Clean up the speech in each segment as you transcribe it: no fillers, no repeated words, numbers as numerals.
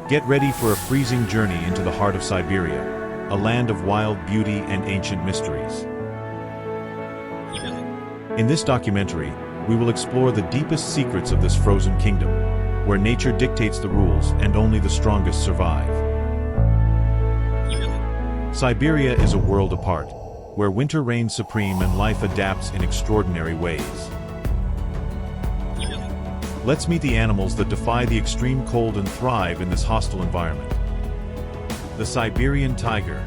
Get ready for a freezing journey into the heart of Siberia, a land of wild beauty and ancient mysteries. In this documentary, we will explore the deepest secrets of this frozen kingdom, where nature dictates the rules and only the strongest survive. Siberia is a world apart, where winter reigns supreme and life adapts in extraordinary ways. Let's meet the animals that defy the extreme cold and thrive in this hostile environment. The Siberian tiger.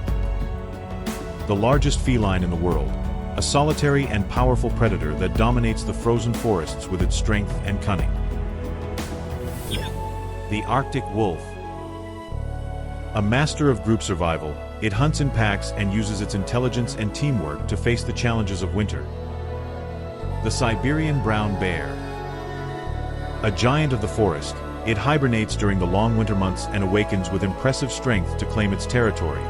The largest feline in the world, a solitary and powerful predator that dominates the frozen forests with its strength and cunning. The Arctic wolf. A master of group survival, it hunts in packs and uses its intelligence and teamwork to face the challenges of winter. The Siberian brown bear. A giant of the forest, it hibernates during the long winter months and awakens with impressive strength to claim its territory.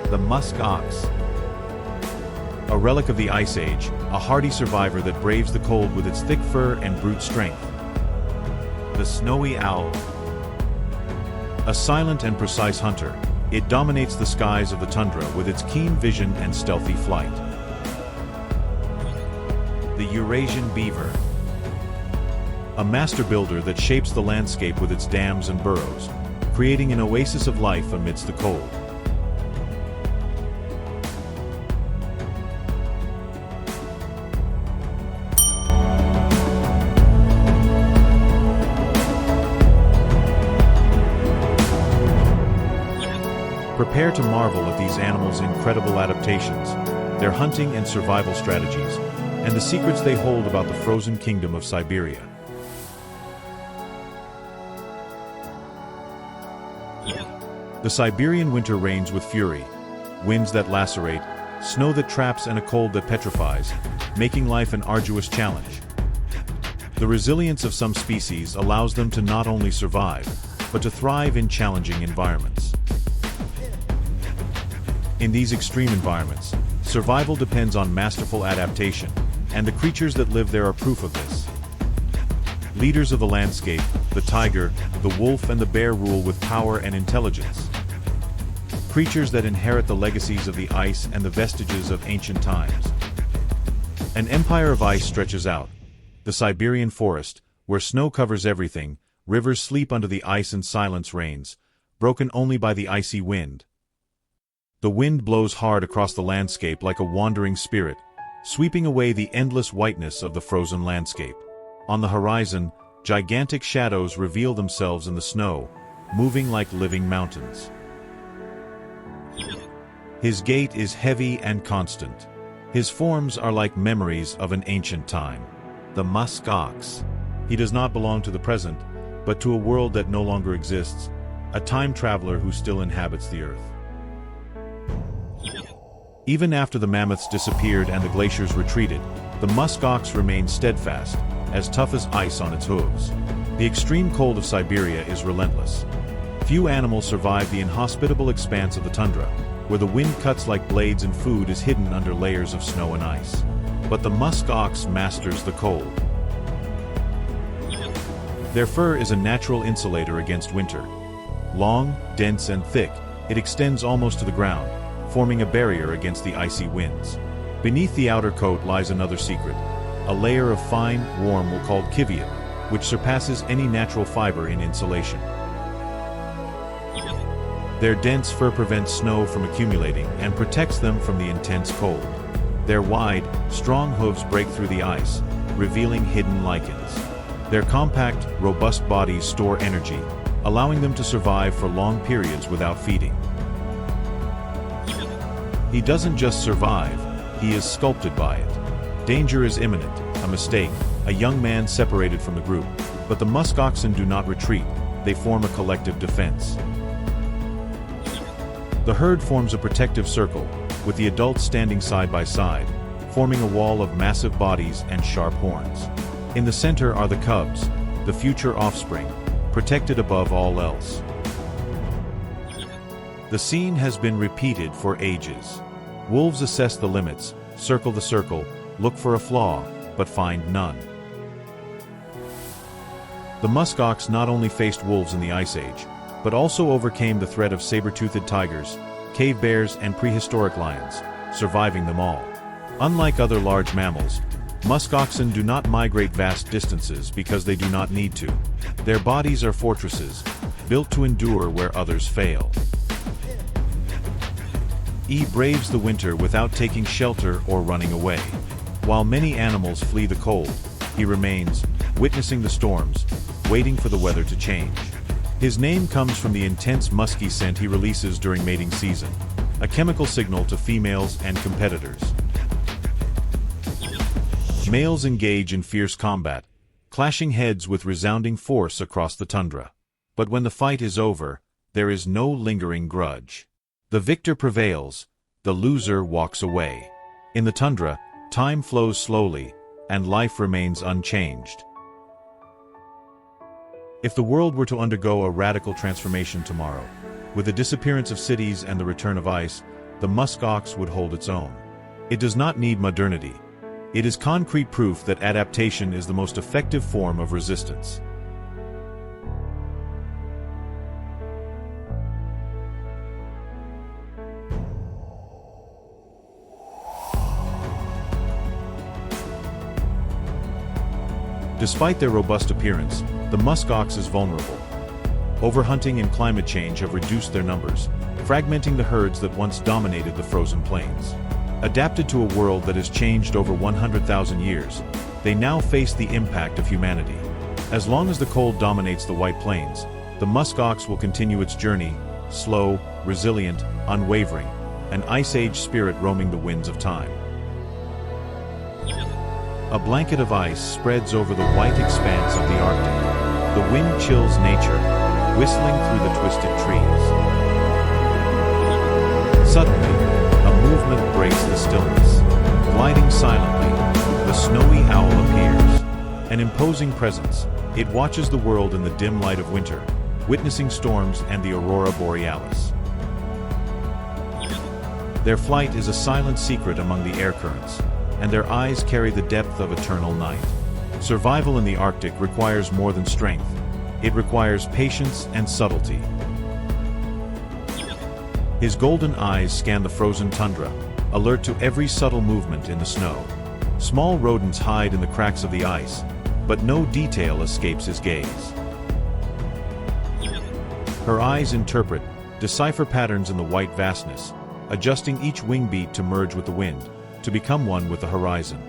The musk ox. A relic of the Ice Age, a hardy survivor that braves the cold with its thick fur and brute strength. The snowy owl. A silent and precise hunter, it dominates the skies of the tundra with its keen vision and stealthy flight. The Eurasian beaver. A master builder that shapes the landscape with its dams and burrows, creating an oasis of life amidst the cold. Prepare to marvel at these animals' incredible adaptations, their hunting and survival strategies, and the secrets they hold about the frozen kingdom of Siberia. The Siberian winter reigns with fury, winds that lacerate, snow that traps and a cold that petrifies, making life an arduous challenge. The resilience of some species allows them to not only survive, but to thrive in challenging environments. In these extreme environments, survival depends on masterful adaptation, and the creatures that live there are proof of this. Leaders of the landscape, the tiger, the wolf and the bear rule with power and intelligence. Creatures that inherit the legacies of the ice and the vestiges of ancient times. An empire of ice stretches out. The Siberian forest, where snow covers everything, rivers sleep under the ice and silence reigns, broken only by the icy wind. The wind blows hard across the landscape like a wandering spirit, sweeping away the endless whiteness of the frozen landscape. On the horizon, gigantic shadows reveal themselves in the snow, moving like living mountains. His gait is heavy and constant. His forms are like memories of an ancient time. The musk ox. He does not belong to the present, but to a world that no longer exists, a time traveler who still inhabits the earth. Even after the mammoths disappeared and the glaciers retreated, the musk ox remained steadfast, as tough as ice on its hooves. The extreme cold of Siberia is relentless. Few animals survive the inhospitable expanse of the tundra, where the wind cuts like blades and food is hidden under layers of snow and ice. But the musk ox masters the cold. Their fur is a natural insulator against winter. Long, dense and thick, it extends almost to the ground, forming a barrier against the icy winds. Beneath the outer coat lies another secret, a layer of fine, warm wool called kiviot, which surpasses any natural fiber in insulation. Their dense fur prevents snow from accumulating and protects them from the intense cold. Their wide, strong hooves break through the ice, revealing hidden lichens. Their compact, robust bodies store energy, allowing them to survive for long periods without feeding. He doesn't just survive, he is sculpted by it. Danger is imminent, a mistake, a young man separated from the group. But the musk oxen do not retreat, they form a collective defense. The herd forms a protective circle, with the adults standing side by side, forming a wall of massive bodies and sharp horns. In the center are the cubs, the future offspring, protected above all else. The scene has been repeated for ages. Wolves assess the limits, circle the circle, look for a flaw, but find none. The musk ox not only faced wolves in the Ice Age, but also overcame the threat of saber-toothed tigers, cave bears, and prehistoric lions, surviving them all. Unlike other large mammals, musk oxen do not migrate vast distances because they do not need to. Their bodies are fortresses, built to endure where others fail. E braves the winter without taking shelter or running away. While many animals flee the cold, he remains, witnessing the storms, waiting for the weather to change. His name comes from the intense musky scent he releases during mating season, a chemical signal to females and competitors. Males engage in fierce combat, clashing heads with resounding force across the tundra. But when the fight is over, there is no lingering grudge. The victor prevails, the loser walks away. In the tundra, time flows slowly, and life remains unchanged. If the world were to undergo a radical transformation tomorrow, with the disappearance of cities and the return of ice, the musk ox would hold its own. It does not need modernity. It is concrete proof that adaptation is the most effective form of resistance. Despite their robust appearance, the musk ox is vulnerable. Overhunting and climate change have reduced their numbers, fragmenting the herds that once dominated the frozen plains. Adapted to a world that has changed over 100,000 years, they now face the impact of humanity. As long as the cold dominates the White Plains, the musk ox will continue its journey, slow, resilient, unwavering, an ice age spirit roaming the winds of time. A blanket of ice spreads over the white expanse of the Arctic. The wind chills nature, whistling through the twisted trees. Suddenly, a movement breaks the stillness. Gliding silently, the snowy owl appears. An imposing presence, it watches the world in the dim light of winter, witnessing storms and the aurora borealis. Their flight is a silent secret among the air currents, and their eyes carry the depth of eternal night. Survival in the Arctic requires more than strength. It requires patience and subtlety. His golden eyes scan the frozen tundra, alert to every subtle movement in the snow. Small rodents hide in the cracks of the ice, but no detail escapes his gaze. Her eyes interpret, decipher patterns in the white vastness, adjusting each wing beat to merge with the wind, to become one with the horizon.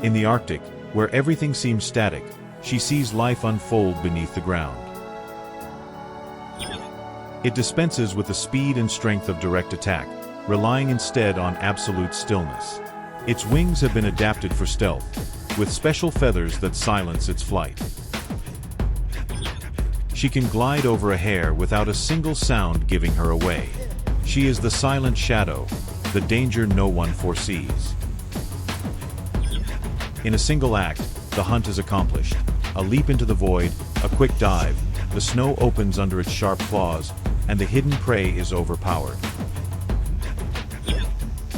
In the Arctic, where everything seems static, she sees life unfold beneath the ground. It dispenses with the speed and strength of direct attack, relying instead on absolute stillness. Its wings have been adapted for stealth, with special feathers that silence its flight. She can glide over a hair without a single sound giving her away. She is the silent shadow, the danger no one foresees. In a single act, the hunt is accomplished. A leap into the void, a quick dive, the snow opens under its sharp claws, and the hidden prey is overpowered.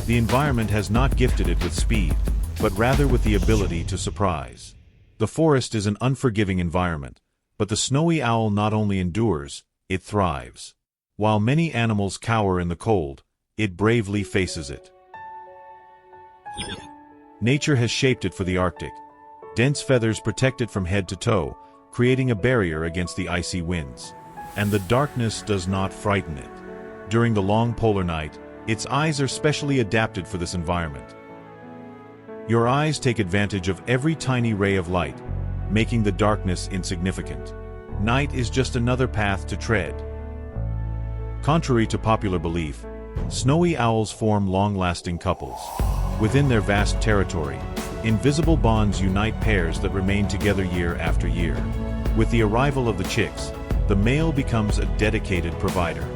The environment has not gifted it with speed, but rather with the ability to surprise. The forest is an unforgiving environment, but the snowy owl not only endures, it thrives. While many animals cower in the cold, it bravely faces it. Nature has shaped it for the Arctic. Dense feathers protect it from head to toe, creating a barrier against the icy winds. And the darkness does not frighten it. During the long polar night, its eyes are specially adapted for this environment. Your eyes take advantage of every tiny ray of light, making the darkness insignificant. Night is just another path to tread. Contrary to popular belief, snowy owls form long-lasting couples. Within their vast territory, invisible bonds unite pairs that remain together year after year. With the arrival of the chicks, the male becomes a dedicated provider.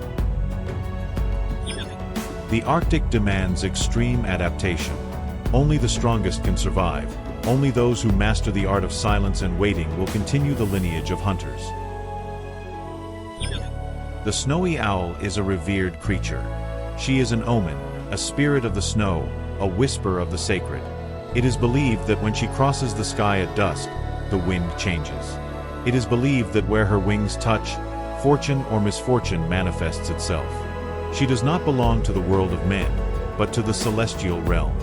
The Arctic demands extreme adaptation. Only the strongest can survive. Only those who master the art of silence and waiting will continue the lineage of hunters. The snowy owl is a revered creature. She is an omen, a spirit of the snow, a whisper of the sacred. It is believed that when she crosses the sky at dusk, the wind changes. It is believed that where her wings touch, fortune or misfortune manifests itself. She does not belong to the world of men, but to the celestial realm.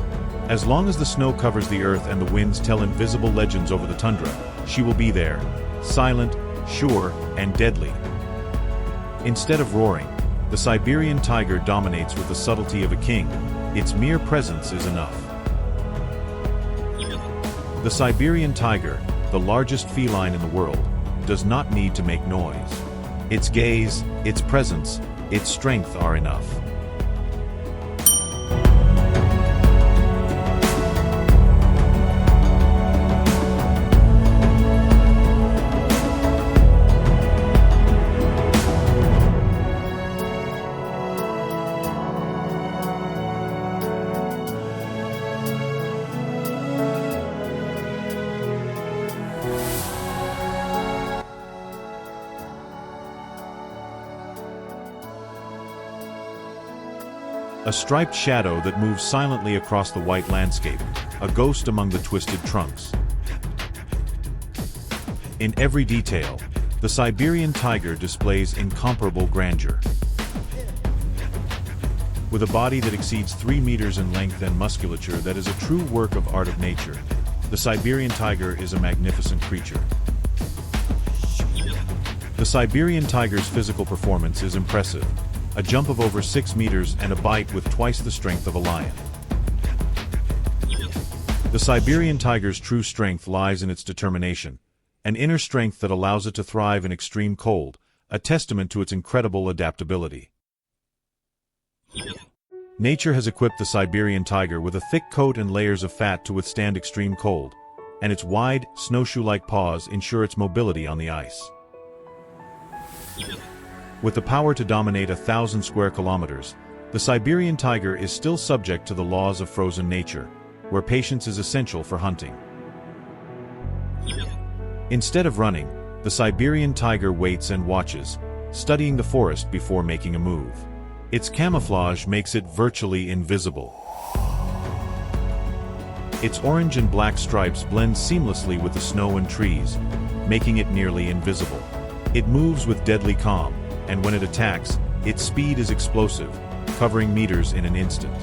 As long as the snow covers the earth and the winds tell invisible legends over the tundra, she will be there, silent, sure, and deadly. Instead of roaring, the Siberian tiger dominates with the subtlety of a king. Its mere presence is enough. The Siberian tiger, the largest feline in the world, does not need to make noise. Its gaze, its presence, its strength are enough. A striped shadow that moves silently across the white landscape, a ghost among the twisted trunks. In every detail, the Siberian tiger displays incomparable grandeur. With a body that exceeds 3 meters in length and musculature that is a true work of art of nature, the Siberian tiger is a magnificent creature. The Siberian tiger's physical performance is impressive. A jump of over 6 meters and a bite with twice the strength of a lion. The Siberian tiger's true strength lies in its determination, an inner strength that allows it to thrive in extreme cold, a testament to its incredible adaptability. Nature has equipped the Siberian tiger with a thick coat and layers of fat to withstand extreme cold, and its wide, snowshoe-like paws ensure its mobility on the ice. With the power to dominate 1,000 square kilometers, the Siberian tiger is still subject to the laws of frozen nature, where patience is essential for hunting. Instead of running, the Siberian tiger waits and watches, studying the forest before making a move. Its camouflage makes it virtually invisible. Its orange and black stripes blend seamlessly with the snow and trees, making it nearly invisible. It moves with deadly calm, and when it attacks, its speed is explosive, covering meters in an instant.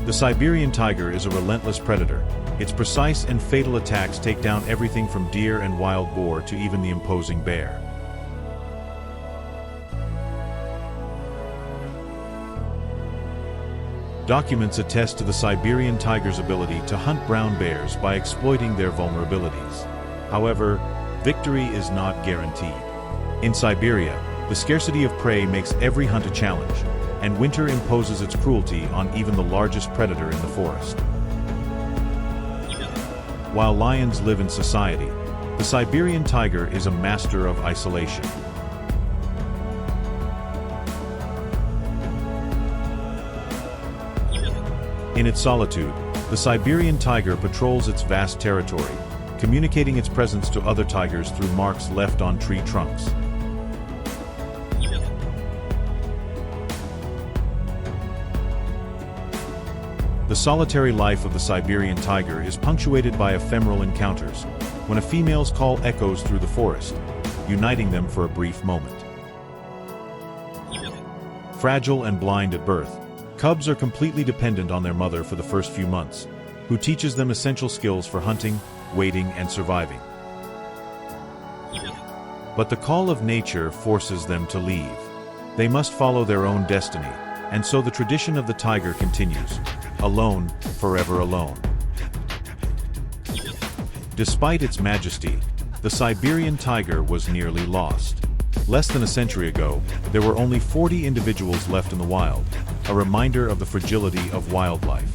The Siberian tiger is a relentless predator. Its precise and fatal attacks take down everything from deer and wild boar to even the imposing bear. Documents attest to the Siberian tiger's ability to hunt brown bears by exploiting their vulnerabilities. However, victory is not guaranteed. In Siberia, the scarcity of prey makes every hunt a challenge, and winter imposes its cruelty on even the largest predator in the forest. While lions live in society, the Siberian tiger is a master of isolation. In its solitude, the Siberian tiger patrols its vast territory, communicating its presence to other tigers through marks left on tree trunks. The solitary life of the Siberian tiger is punctuated by ephemeral encounters, when a female's call echoes through the forest, uniting them for a brief moment. Fragile and blind at birth, cubs are completely dependent on their mother for the first few months, who teaches them essential skills for hunting, waiting, and surviving. But the call of nature forces them to leave. They must follow their own destiny, and so the tradition of the tiger continues. Alone, forever alone. Despite its majesty, the Siberian tiger was nearly lost. Less than a century ago, there were only 40 individuals left in the wild, a reminder of the fragility of wildlife.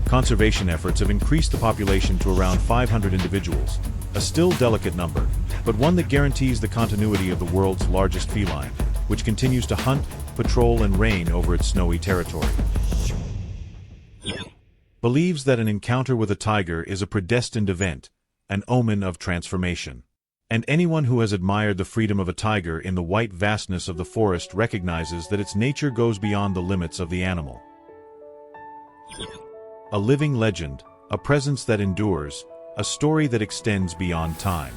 Conservation efforts have increased the population to around 500 individuals, a still delicate number, but one that guarantees the continuity of the world's largest feline, which continues to hunt, patrol, and reign over its snowy territory. Believes that an encounter with a tiger is a predestined event, an omen of transformation. And anyone who has admired the freedom of a tiger in the white vastness of the forest recognizes that its nature goes beyond the limits of the animal. A living legend, a presence that endures, a story that extends beyond time.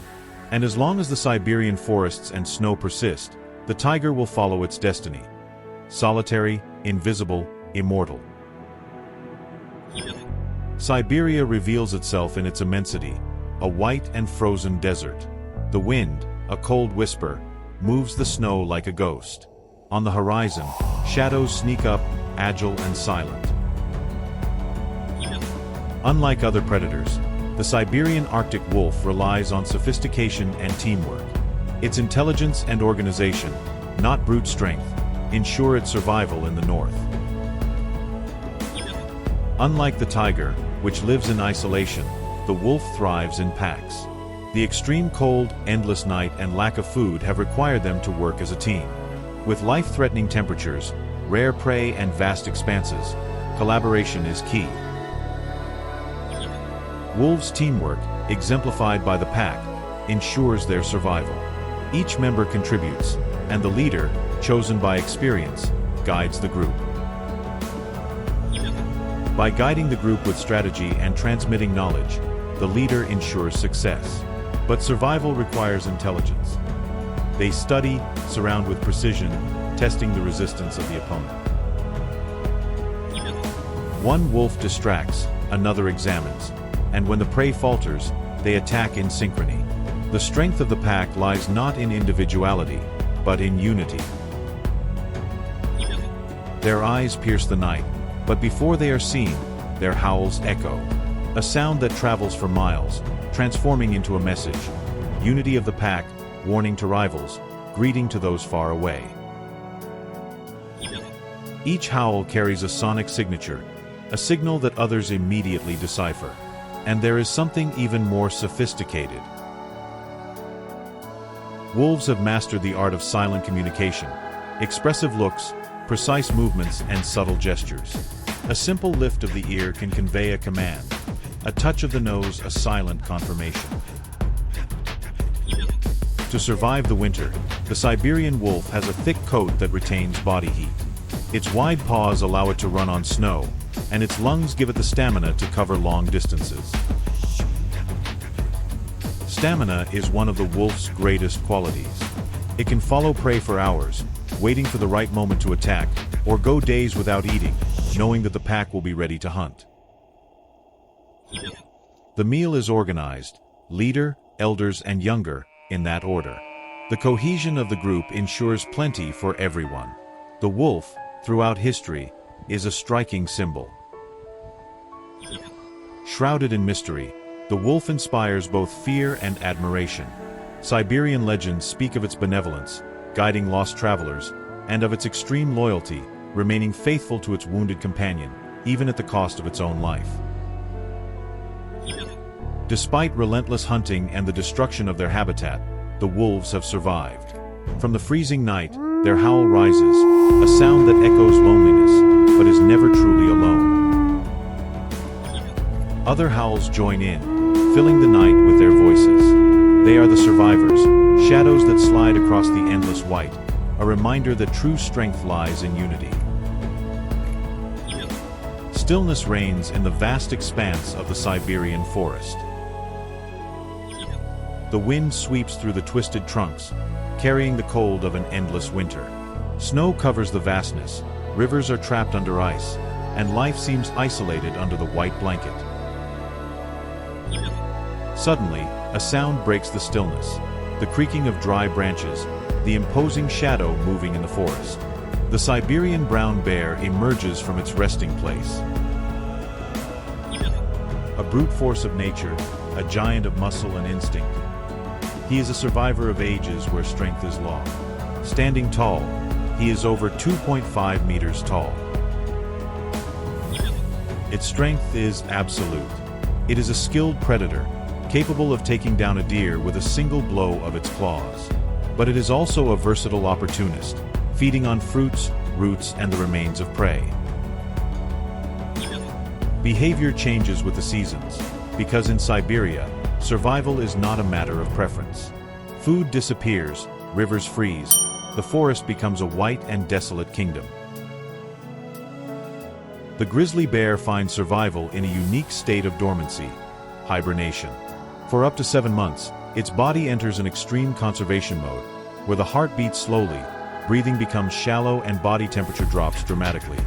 And as long as the Siberian forests and snow persist, the tiger will follow its destiny. Solitary, invisible, immortal. Siberia reveals itself in its immensity, a white and frozen desert. The wind, a cold whisper, moves the snow like a ghost. On the horizon, shadows sneak up, agile and silent. Unlike other predators, the Siberian Arctic wolf relies on sophistication and teamwork. Its intelligence and organization, not brute strength, ensure its survival in the north. Unlike the tiger, which lives in isolation, the wolf thrives in packs. The extreme cold, endless night, and lack of food have required them to work as a team. With life-threatening temperatures, rare prey, and vast expanses, collaboration is key. Wolves' teamwork, exemplified by the pack, ensures their survival. Each member contributes, and the leader, chosen by experience, guides the group. By guiding the group with strategy and transmitting knowledge, the leader ensures success. But survival requires intelligence. They study, surround with precision, testing the resistance of the opponent. One wolf distracts, another examines, and when the prey falters, they attack in synchrony. The strength of the pack lies not in individuality, but in unity. Their eyes pierce the night, but before they are seen, their howls echo. A sound that travels for miles, transforming into a message. Unity of the pack, warning to rivals, greeting to those far away. Each howl carries a sonic signature, a signal that others immediately decipher. And there is something even more sophisticated. Wolves have mastered the art of silent communication, expressive looks, precise movements, and subtle gestures. A simple lift of the ear can convey a command, a touch of the nose a silent confirmation. To survive the winter, the Siberian wolf has a thick coat that retains body heat. Its wide paws allow it to run on snow, and its lungs give it the stamina to cover long distances. Stamina is one of the wolf's greatest qualities. It can follow prey for hours, waiting for the right moment to attack, or go days without eating, knowing that the pack will be ready to hunt. The meal is organized, leader, elders, and younger, in that order. The cohesion of the group ensures plenty for everyone. The wolf, throughout history, is a striking symbol. Shrouded in mystery, the wolf inspires both fear and admiration. Siberian legends speak of its benevolence, guiding lost travelers, and of its extreme loyalty, remaining faithful to its wounded companion, even at the cost of its own life. Despite relentless hunting and the destruction of their habitat, the wolves have survived. From the freezing night, their howl rises, a sound that echoes loneliness, but is never truly alone. Other howls join in, filling the night with their voices. They are the survivors, shadows that slide across the endless white, a reminder that true strength lies in unity. Stillness reigns in the vast expanse of the Siberian forest. The wind sweeps through the twisted trunks, carrying the cold of an endless winter. Snow covers the vastness, rivers are trapped under ice, and life seems isolated under the white blanket. Suddenly, a sound breaks the stillness, the creaking of dry branches, the imposing shadow moving in the forest. The Siberian brown bear emerges from its resting place. A brute force of nature, a giant of muscle and instinct. He is a survivor of ages where strength is law. Standing tall, he is over 2.5 meters tall. Its strength is absolute. It is a skilled predator, capable of taking down a deer with a single blow of its claws. But it is also a versatile opportunist, feeding on fruits, roots, and the remains of prey. Behavior changes with the seasons, because in Siberia, survival is not a matter of preference. Food disappears, rivers freeze, the forest becomes a white and desolate kingdom. The grizzly bear finds survival in a unique state of dormancy, hibernation. For up to 7 months, Its body enters an extreme conservation mode, where the heart beats slowly, breathing becomes shallow and body temperature drops dramatically.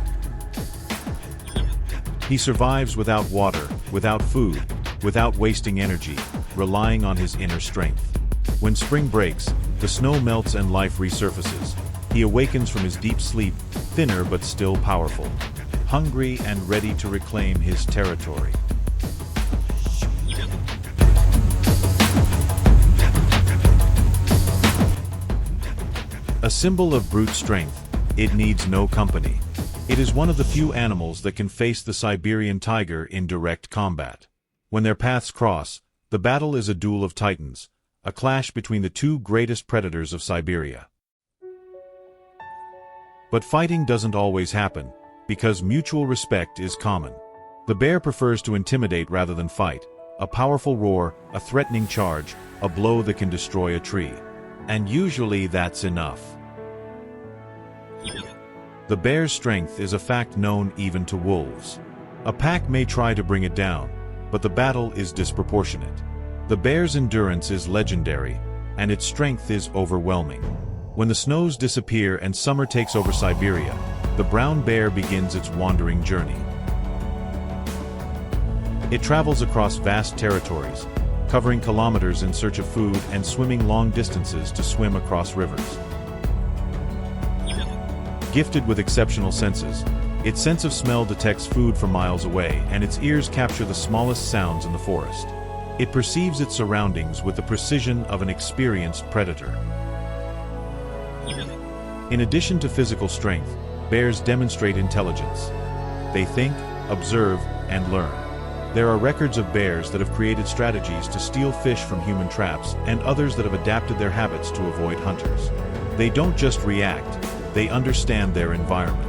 He survives without water, without food, without wasting energy, relying on his inner strength. When spring breaks, the snow melts and life resurfaces. He awakens from his deep sleep, thinner but still powerful, hungry and ready to reclaim his territory. A symbol of brute strength, it needs no company. It is one of the few animals that can face the Siberian tiger in direct combat. When their paths cross, the battle is a duel of titans, a clash between the two greatest predators of Siberia. But fighting doesn't always happen, because mutual respect is common. The bear prefers to intimidate rather than fight, a powerful roar, a threatening charge, a blow that can destroy a tree. And usually that's enough. The bear's strength is a fact known even to wolves. A pack may try to bring it down, but the battle is disproportionate. The bear's endurance is legendary, and its strength is overwhelming. When the snows disappear and summer takes over Siberia, the brown bear begins its wandering journey. It travels across vast territories, covering kilometers in search of food and swimming long distances to swim across rivers. Gifted with exceptional senses, its sense of smell detects food from miles away, and its ears capture the smallest sounds in the forest. It perceives its surroundings with the precision of an experienced predator. In addition to physical strength, bears demonstrate intelligence. They think, observe, and learn. There are records of bears that have created strategies to steal fish from human traps, and others that have adapted their habits to avoid hunters. They don't just react, they understand their environment.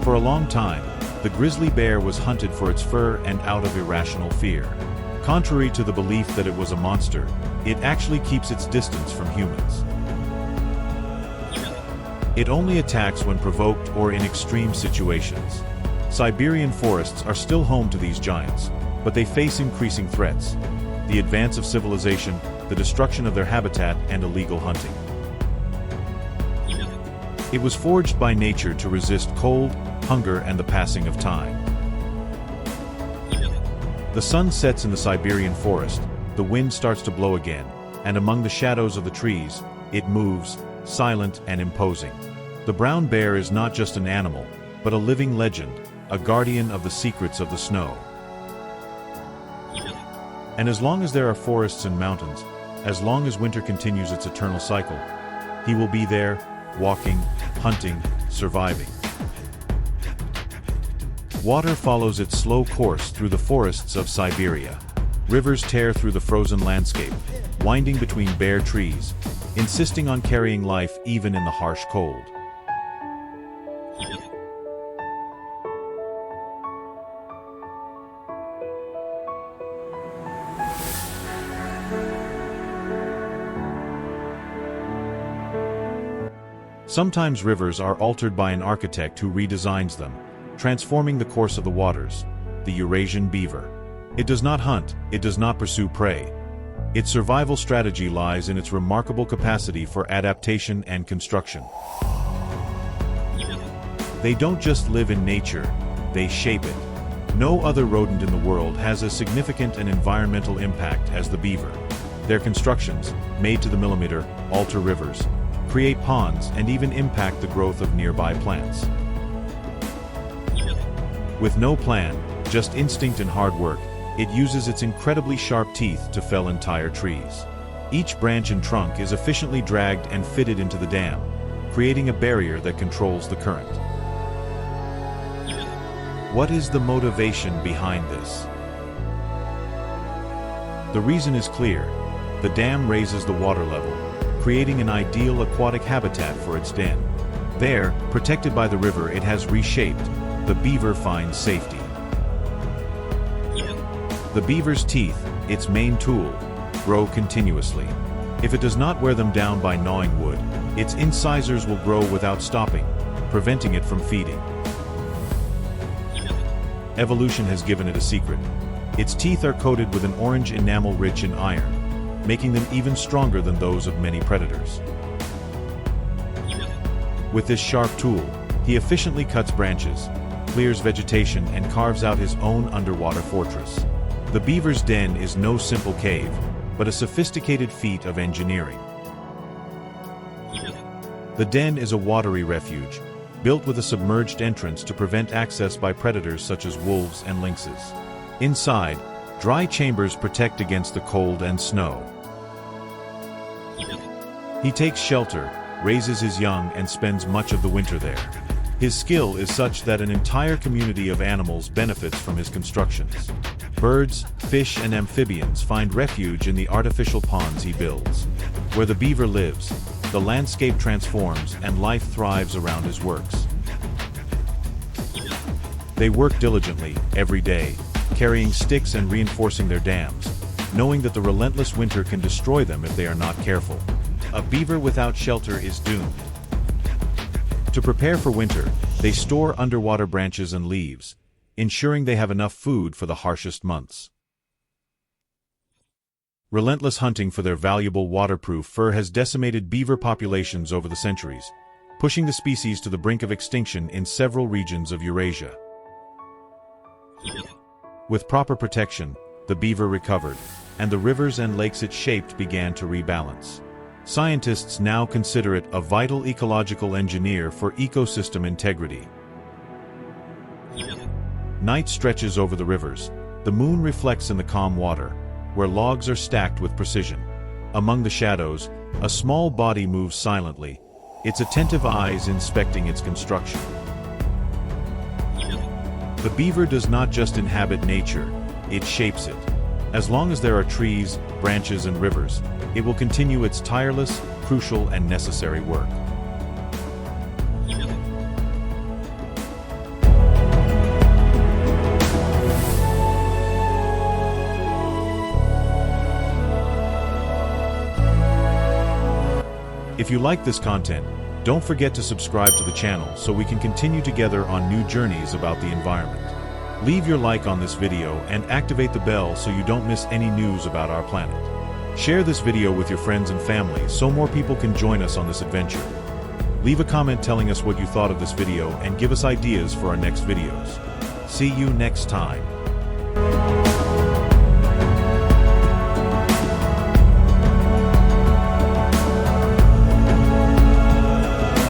For a long time, the grizzly bear was hunted for its fur and out of irrational fear. Contrary to the belief that it was a monster, it actually keeps its distance from humans. It only attacks when provoked or in extreme situations. Siberian forests are still home to these giants, but they face increasing threats: the advance of civilization, the destruction of their habitat, and illegal hunting. It was forged by nature to resist cold, hunger, and the passing of time. The sun sets in the Siberian forest, the wind starts to blow again, and among the shadows of the trees, it moves, silent and imposing. The brown bear is not just an animal, but a living legend, a guardian of the secrets of the snow. And as long as there are forests and mountains, as long as winter continues its eternal cycle, he will be there, walking, hunting, surviving. Water follows its slow course through the forests of Siberia. Rivers tear through the frozen landscape, winding between bare trees, insisting on carrying life even in the harsh cold. Sometimes rivers are altered by an architect who redesigns them, transforming the course of the waters. The Eurasian beaver. It does not hunt, it does not pursue prey. Its survival strategy lies in its remarkable capacity for adaptation and construction. They don't just live in nature, they shape it. No other rodent in the world has as significant an environmental impact as the beaver. Their constructions, made to the millimeter, alter rivers, create ponds, and even impact the growth of nearby plants. With no plan, just instinct and hard work, it uses its incredibly sharp teeth to fell entire trees. Each branch and trunk is efficiently dragged and fitted into the dam, creating a barrier that controls the current. What is the motivation behind this? The reason is clear. The dam raises the water level, creating an ideal aquatic habitat for its den. There, protected by the river it has reshaped, the beaver finds safety. The beaver's teeth, its main tool, grow continuously. If it does not wear them down by gnawing wood, its incisors will grow without stopping, preventing it from feeding. Evolution has given it a secret. Its teeth are coated with an orange enamel rich in iron, making them even stronger than those of many predators. With this sharp tool, he efficiently cuts branches, clears vegetation, and carves out his own underwater fortress. The beaver's den is no simple cave, but a sophisticated feat of engineering. The den is a watery refuge, built with a submerged entrance to prevent access by predators such as wolves and lynxes. Inside, dry chambers protect against the cold and snow. He takes shelter, raises his young, and spends much of the winter there. His skill is such that an entire community of animals benefits from his constructions. Birds, fish, and amphibians find refuge in the artificial ponds he builds. Where the beaver lives, the landscape transforms and life thrives around his works. They work diligently, every day, carrying sticks and reinforcing their dams, knowing that the relentless winter can destroy them if they are not careful. A beaver without shelter is doomed. To prepare for winter, they store underwater branches and leaves, ensuring they have enough food for the harshest months. Relentless hunting for their valuable waterproof fur has decimated beaver populations over the centuries, pushing the species to the brink of extinction in several regions of Eurasia. With proper protection, the beaver recovered, and the rivers and lakes it shaped began to rebalance. Scientists now consider it a vital ecological engineer for ecosystem integrity. Night stretches over the rivers. The moon reflects in the calm water, where logs are stacked with precision. Among the shadows, a small body moves silently, its attentive eyes inspecting its construction. The beaver does not just inhabit nature, it shapes it. As long as there are trees, branches, and rivers, it will continue its tireless, crucial, and necessary work. If you like this content, don't forget to subscribe to the channel so we can continue together on new journeys about the environment. Leave your like on this video and activate the bell so you don't miss any news about our planet. Share this video with your friends and family so more people can join us on this adventure. Leave a comment telling us what you thought of this video and give us ideas for our next videos. See you next time.